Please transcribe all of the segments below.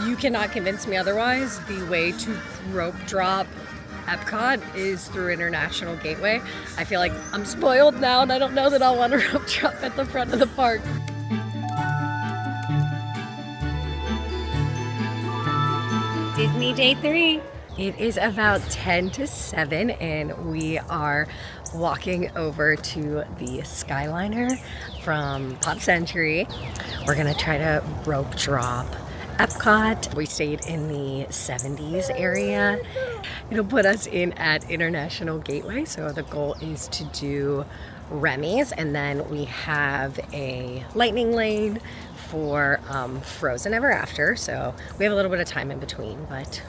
You cannot convince me otherwise. The way to rope drop Epcot is through International Gateway. I feel like I'm spoiled now and I don't know that I'll want to rope drop at the front of the park. Disney Day 3. It is about 10 to 7 and we are walking over to the Skyliner from Pop Century. We're gonna try to rope drop Epcot. We stayed in the 70s area. It'll put us in at International Gateway, so the goal is to do Remy's, and then we have a Lightning Lane for Frozen Ever After, so we have a little bit of time in between, but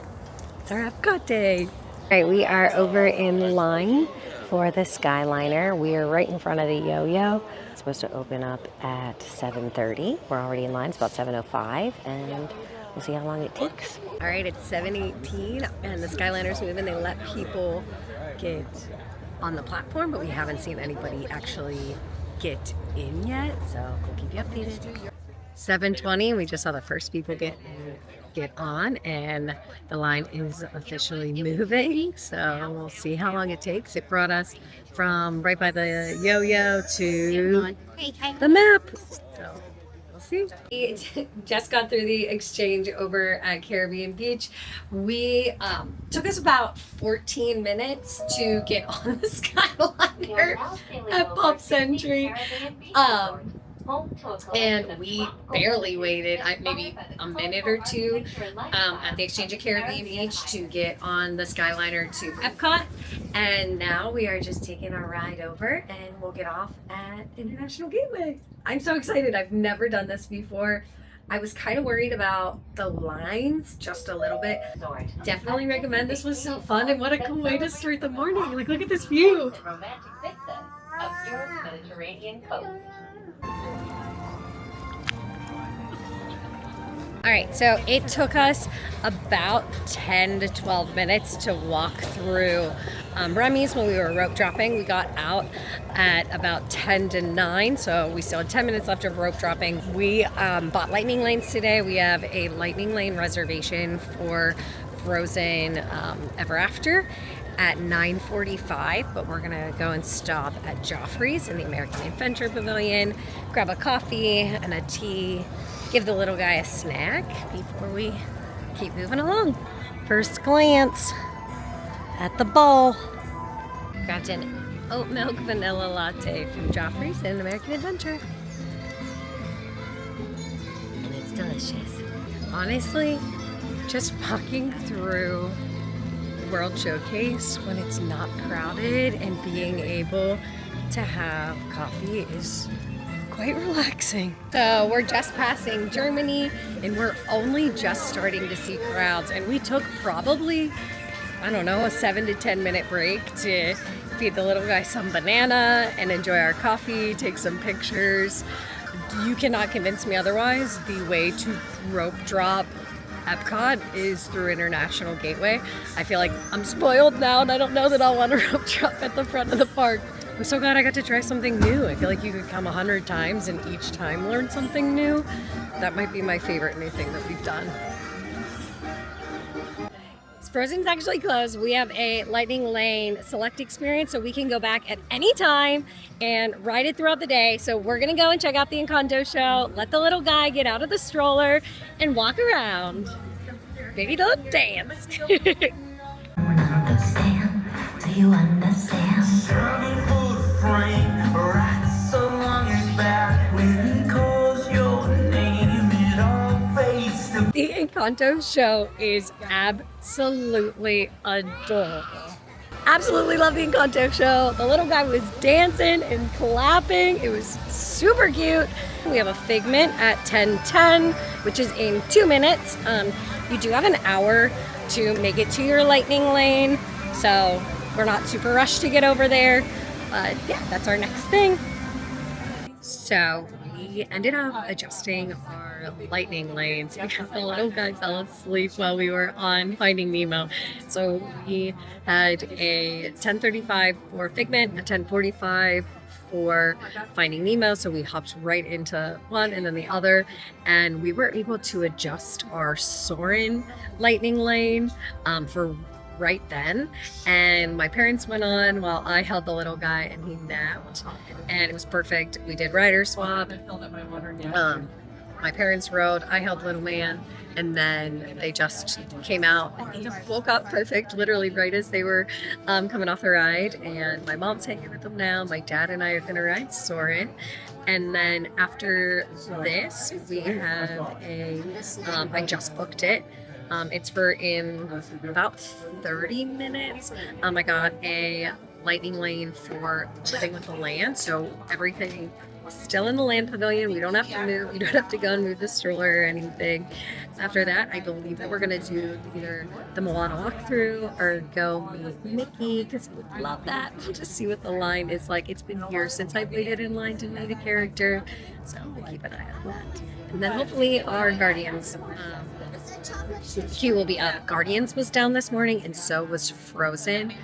it's our Epcot day. All right, we are over in line for the Skyliner. We are right in front of the Yo-Yo. It's supposed to open up at 7:30. We're already in line. It's about 7:05, and we'll see how long it takes. All right, it's 7:18, and the Skyliner's moving. They let people get on the platform, but we haven't seen anybody actually get in yet, so we'll keep you updated. 7:20, we just saw the first people get on, and the line is officially moving, so we'll see how long it takes. It brought us from right by the Yo-Yo to the map, so we'll see. We just got through the exchange over at Caribbean Beach. We took us about 14 minutes to get on the Skyliner at Pop Century. And we barely waited, maybe a minute or two at the Exchange at Caribbean Beach to get on the Skyliner to Epcot. And now we are just taking our ride over and we'll get off at International Gateway. I'm so excited. I've never done this before. I was kind of worried about the lines just a little bit. Definitely recommend. This was so fun, and what a cool way to start the morning. Like, look at this view. The romantic victim of Europe's Mediterranean coast. All right, so it took us about 10 to 12 minutes to walk through Remy's when we were rope dropping. We got out at about 10 to 9, so we still had 10 minutes left of rope dropping. We bought Lightning Lanes today. We have a Lightning Lane reservation for Frozen Ever After at 9:45, but we're gonna go and stop at Joffrey's in the American Adventure Pavilion, grab a coffee and a tea, give the little guy a snack before we keep moving along. First glance at the bowl. Got an oat milk vanilla latte from Joffrey's in American Adventure. And it's delicious. Honestly, just walking through World Showcase when it's not crowded and being able to have coffee is quite relaxing. So we're just passing Germany and we're only just starting to see crowds, and we took probably, I don't know, a 7 to 10 minute break to feed the little guy some banana and enjoy our coffee, take some pictures. You cannot convince me otherwise. The way to rope drop Epcot is through International Gateway. I feel like I'm spoiled now and I don't know that I'll want to rope drop at the front of the park. I'm so glad I got to try something new. I feel like you could come 100 times and each time learn something new. That might be my favorite new thing that we've done. Frozen's actually closed. We have a Lightning Lane select experience, so we can go back at any time and ride it throughout the day. So we're gonna go and check out the Encanto show, let the little guy get out of the stroller and walk around. Maybe don't dance. Understand? Do you understand? The Encanto show is absolutely adorable. Absolutely love the Encanto show. The little guy was dancing and clapping. It was super cute. We have a Figment at 10:10, which is in 2 minutes. You do have an hour to make it to your Lightning Lane, so we're not super rushed to get over there. But yeah, that's our next thing. So we ended up adjusting our Lightning Lanes because the little guy fell asleep while we were on Finding Nemo. So we had a 10:35 for Figment, a 10:45 for Finding Nemo, so we hopped right into one and then the other, and we were able to adjust our Soarin' Lightning Lane for right then. And my parents went on while I held the little guy and he napped, and it was perfect. We did rider swap. My parents rode, I held little man, and then they just came out and he woke up perfect, literally right as they were coming off the ride. And my mom's hanging with them now. My dad and I are gonna ride Soarin'. And then after this, we have I just booked it. It's for in about 30 minutes. I got a lightning lane for Living with the Land, so everything still in the land pavilion. We don't have to move. You don't have to go and move the stroller or anything. After that, I believe that we're gonna do either the Moana walkthrough or go meet Mickey, because we would love that. Just see what the line is like. It's been years since I've waited in line to meet a character, so we'll keep an eye on that. And then hopefully our Guardians queue will be up. Guardians was down this morning, and so was Frozen.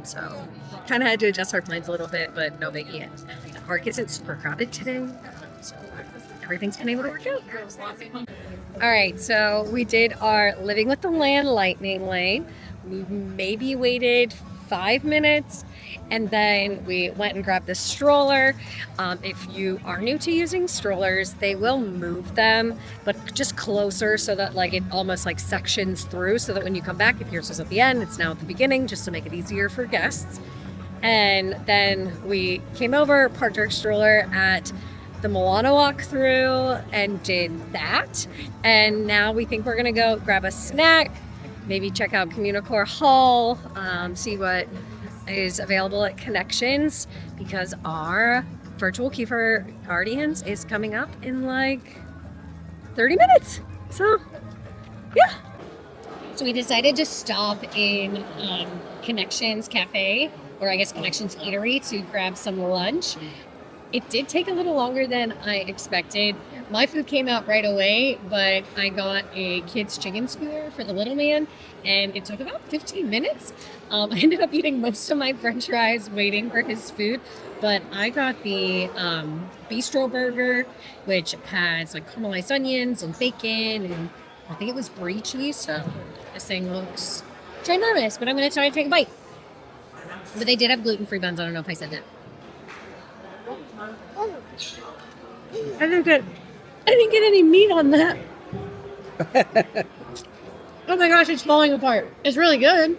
So kind of had to adjust our plans a little bit, but no biggie. The park isn't super crowded today, so everything's been able to work out. All right, so we did our Living with the Land Lightning Lane. We maybe waited 5 minutes, and then we went and grabbed the stroller. If you are new to using strollers, they will move them, but just closer so that like it almost like sections through, so that when you come back, if yours was at the end, it's now at the beginning, just to make it easier for guests. And then we came over, parked our stroller at the Moana walkthrough and did that. And now we think we're gonna go grab a snack, maybe check out Communicore Hall, see what is available at Connections, because our virtual queue for Guardians is coming up in like 30 minutes. So, yeah. So we decided to stop in Connections Cafe, or I guess Connections Eatery, to grab some lunch. It did take a little longer than I expected. My food came out right away, but I got a kid's chicken skewer for the little man, and it took about 15 minutes. I ended up eating most of my french fries waiting for his food, but I got the bistro burger, which has like caramelized onions and bacon, and I think it was brie cheese, so this thing looks ginormous, but I'm going to try to take a bite. But they did have gluten-free buns. I don't know if I said that. I didn't get any meat on that. Oh my gosh, it's falling apart. It's really good.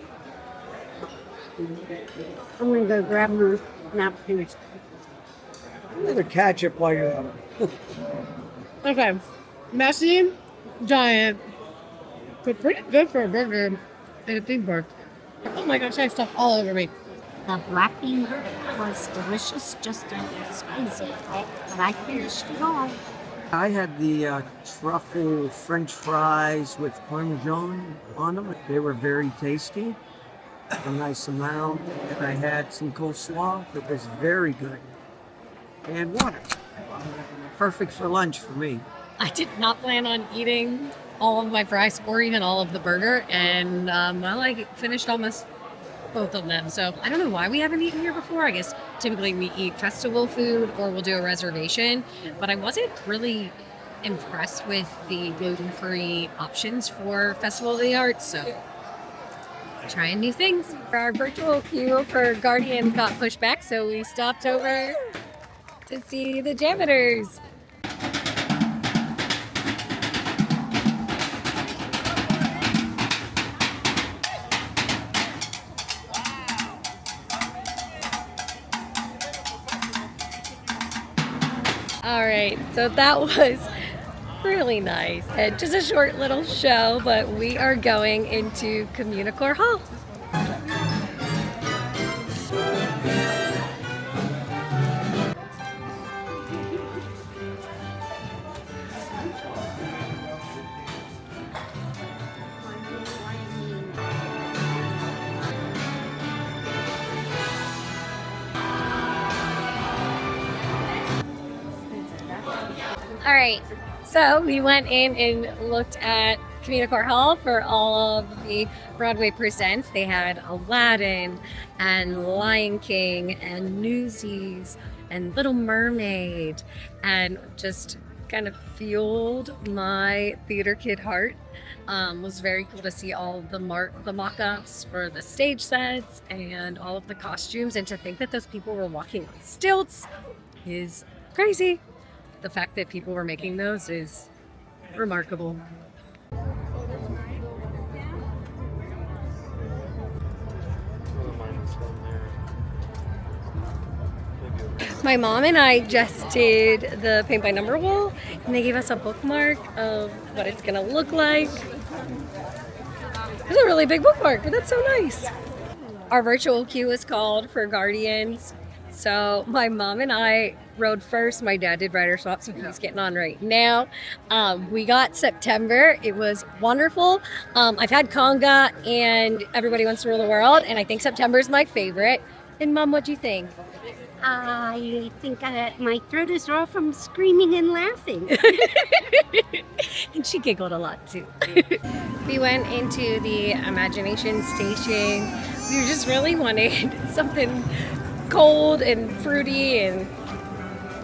I'm gonna go grab my napkins. Another ketchup while you're on it. Okay. Messy, giant, but pretty good for a burger and a theme park. Oh my gosh, I have stuff all over me. The black bean burger was delicious, just a little spicy, but I finished it all. I had the truffle French fries with Parmesan on them. They were very tasty, a nice amount. And I had some coleslaw that was very good. And water. Perfect for lunch for me. I did not plan on eating all of my fries or even all of the burger, and I finished almost both of them. So I don't know why we haven't eaten here before. I guess typically we eat festival food or we'll do a reservation, but I wasn't really impressed with the gluten-free options for Festival of the Arts, so trying new things. Our virtual queue for Guardians got pushed back, so we stopped over to see the JAMMitors. All right, so that was really nice. And just a short little show, but we are going into Communicore Hall. All right, so we went in and looked at Communicore Hall for all of the Broadway presents. They had Aladdin and Lion King and Newsies and Little Mermaid, and just kind of fueled my theater kid heart. Was very cool to see all the mock-ups for the stage sets and all of the costumes, and to think that those people were walking on stilts is crazy. The fact that people were making those is remarkable. My mom and I just did the paint by number wall, and they gave us a bookmark of what it's gonna look like. It's a really big bookmark, but that's so nice. Our virtual queue is called for Guardians. So my mom and I rode first. My dad did rider swap, so he's getting on right now. We got September. It was wonderful. I've had Conga and Everybody Wants to Rule the World, and I think September is my favorite. And Mom, what do you think? I think my throat is raw from screaming and laughing. And she giggled a lot too. We went into the Imagination Station. We just really wanted something cold and fruity, and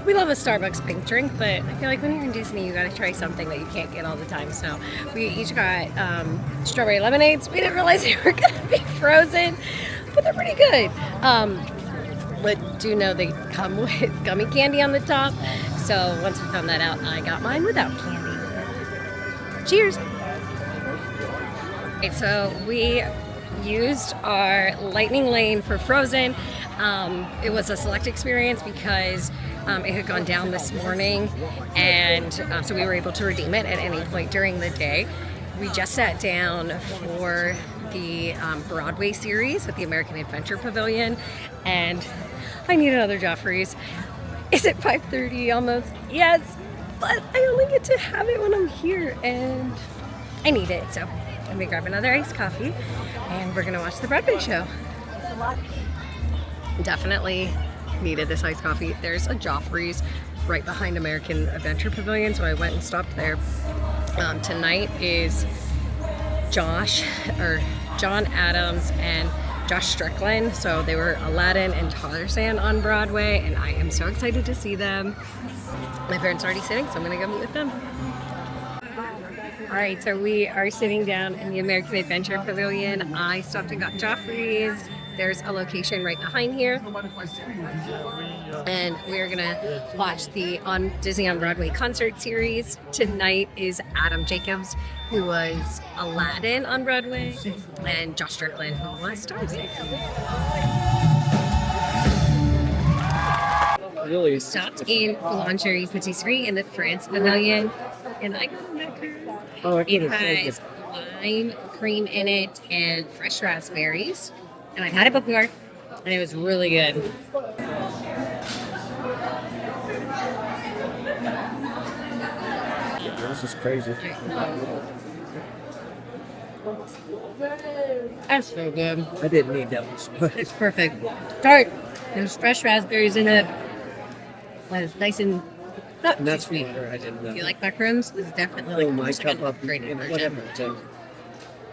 we love a Starbucks pink drink, but I feel like when you're in Disney, you gotta try something that you can't get all the time. So we each got strawberry lemonades. We didn't realize they were gonna be frozen, but they're pretty good. But do know they come with gummy candy on the top. So once we found that out, I got mine without candy. Cheers! Okay, so we used our Lightning Lane for Frozen. It was a select experience because it had gone down this morning, and so we were able to redeem it at any point during the day. We just sat down for the Broadway series at the American Adventure Pavilion, and I need another Joffrey's. Is it 5:30 almost? Yes, but I only get to have it when I'm here, and I need it. So I'm gonna grab another iced coffee, and we're gonna watch the Broadway show. Definitely needed this iced coffee. There's a Joffrey's right behind American Adventure Pavilion, so I went and stopped there. Tonight is John Adams and Josh Strickland, so they were Aladdin and Tarzan on Broadway, and I am so excited to see them. My parents are already sitting, so I'm gonna go meet with them. All right, so we are sitting down in the American Adventure Pavilion. I stopped and got Joffrey's. There's a location right behind here. And we're gonna watch the Disney on Broadway concert series. Tonight is Adam Jacobs, who was Aladdin on Broadway, and Josh Strickland, who was Tarzan. Really? Stopped in Boulangerie Patisserie in the France Pavilion, and I got a macaron. Oh, It has lime cream in it and fresh raspberries. And I had it before, and it was really good. This is crazy. That's so good. I didn't need that much, but It's perfect. Tart. There's fresh raspberries in it. It's nice and not too that's sweet. water. I didn't know. If you like macaroons, this is definitely like my just cup an up, upgraded version. whatever. So.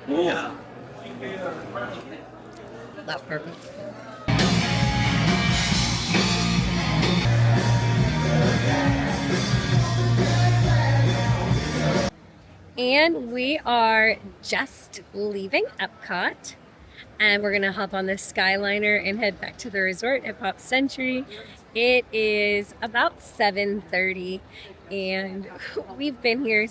Yeah. That's perfect. And we are just leaving Epcot, and we're gonna hop on the Skyliner and head back to the resort at Pop Century. It is about 7:30, and we've been here.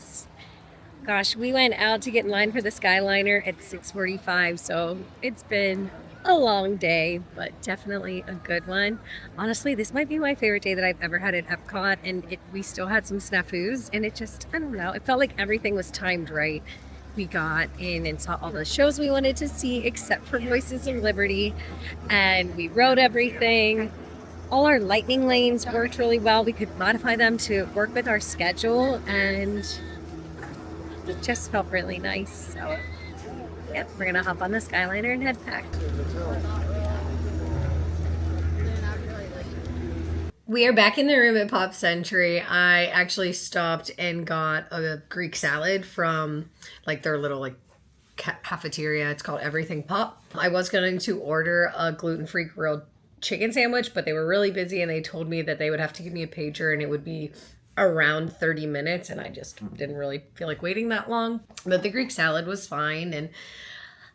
Gosh, we went out to get in line for the Skyliner at 6:45, so it's been a long day, but definitely a good one. Honestly, this might be my favorite day that I've ever had at Epcot, and we still had some snafus, and it just, I don't know, it felt like everything was timed right. We got in and saw all the shows we wanted to see, except for Voices of Liberty, and we rode everything. All our lightning lanes worked really well. We could modify them to work with our schedule, and it just felt really nice. So, yep, we're gonna hop on the Skyliner and head back. We are back in the room at Pop Century. I actually stopped and got a Greek salad from like their little like cafeteria. It's called Everything Pop. I was going to order a gluten-free grilled chicken sandwich, but they were really busy and they told me that they would have to give me a pager and it would be around 30 minutes, and I just didn't really feel like waiting that long. But the Greek salad was fine, and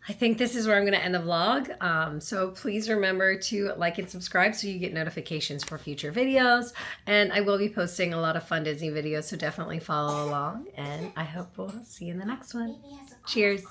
I think this is where I'm going to end the vlog. So please remember to like and subscribe so you get notifications for future videos. And I will be posting a lot of fun Disney videos, so definitely follow along. And I hope we'll see you in the next one. Cheers.